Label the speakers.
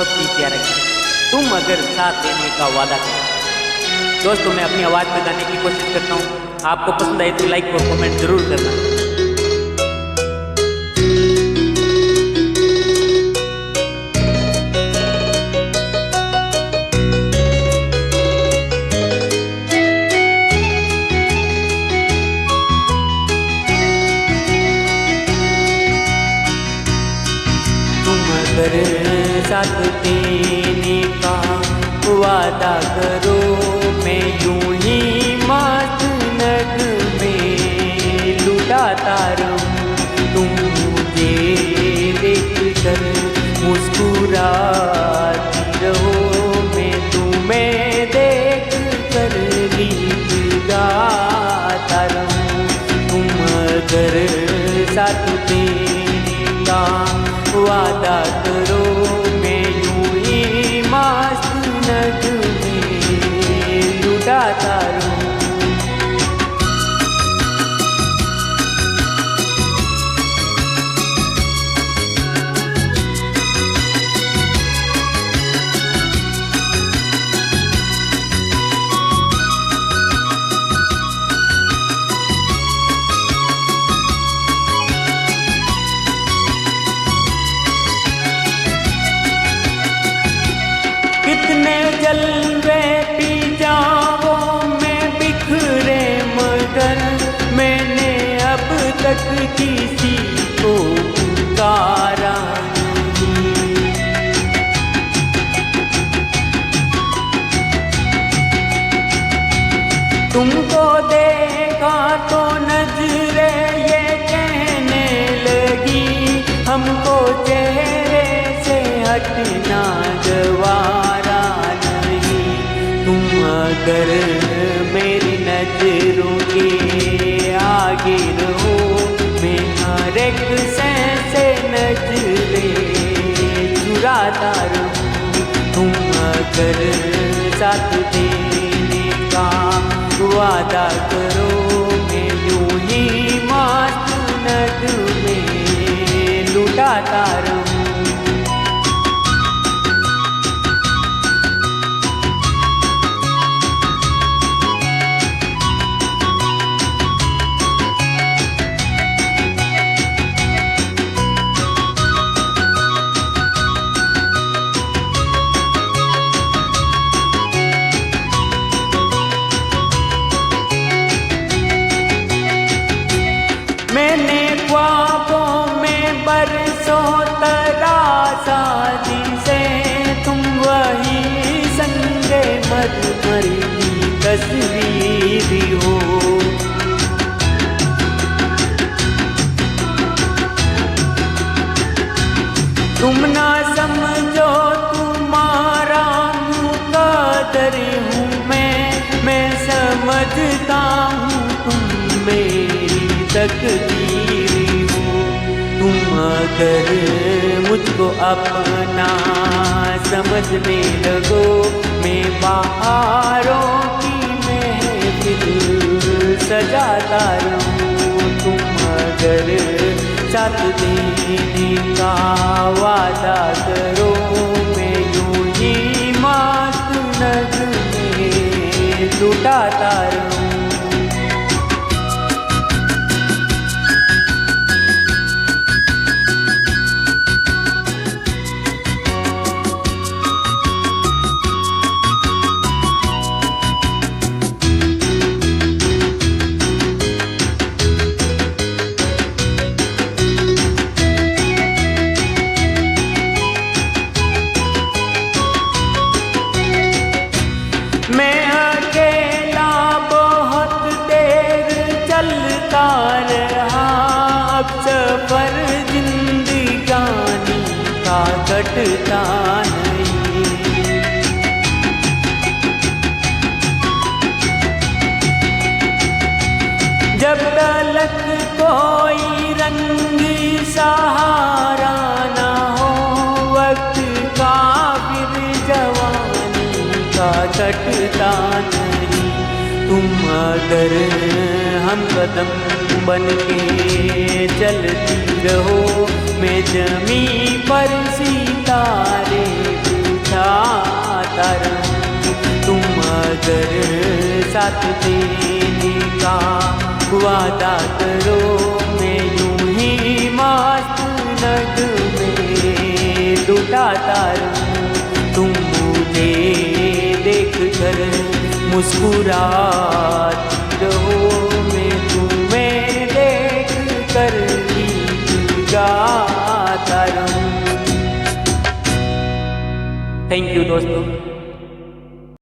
Speaker 1: बहुत ही प्यारा गीत, तुम अगर साथ देने का वादा करो। दोस्तों, मैं अपनी आवाज़ में गाने की कोशिश करता हूँ। आपको पसंद आए तो लाइक और कमेंट जरूर करना। अगर साथ देने का वादा करो, मैं यूं ही मस्त नग में लुटाता रहूं। तुम मुझे देख कर मुस्कुराती रहो, मैं तुम्हें देख कर गीत गाता रहूं। तुम अगर साथ देने का वादा करो, मैं यूं ही मस्त नग में लुटाता रहूं। कितने जलवे पी जाऊं मैं बिखरे, मगर मैंने अब तक किसी को पुकारा नहीं। तुमको देखा तो नजरे ये कहने लगी, हमको चेहरे से हटना गवारा। अगर मेरी नजरों के आगे रहो, मैं हर एक से नजरें चुराता रहूं। तुम अगर साथ देने का वादा करो, मैं यूं ही मस्त नग में लुटाता रहूं। मैंने ख्वाबों में बरसों तरासा जिसे, तुम वही संगे मरमर की तस्वीर हो। तुम ना समझो तुम्हारा मुकद्दर हूँ मैं समझता हूँ तुम मेरी तकदीर हो। तुम अगर मुझको अपना समझने लगो, मैं बहारों की महफिल सजाता रहूं। तुम अगर साथ देने का वादा करो, मैं यूं ही मस्त नग में लुटाता रहूं। मैं अकेला बहुत देर चलता रहा, अब सफर जिंदगानी का कटता नहीं। जब तलक कोई रंग सहारा ना हो, वक्त का फिर जवानी का कटता नहीं। तुम अगर हम कदम बन के चलती रहो, मैं जमी पर सितारे बिठाता रहूं। तुम अगर साथ देने का वादा करो, मैं यूं ही मस्त नगमे लुटाता रहूं। तुम मुझे देख कर मुस्कुराती रहो, मैं तुम्हें देख कर गीत गाता रहूं। थैंक यू दोस्तों।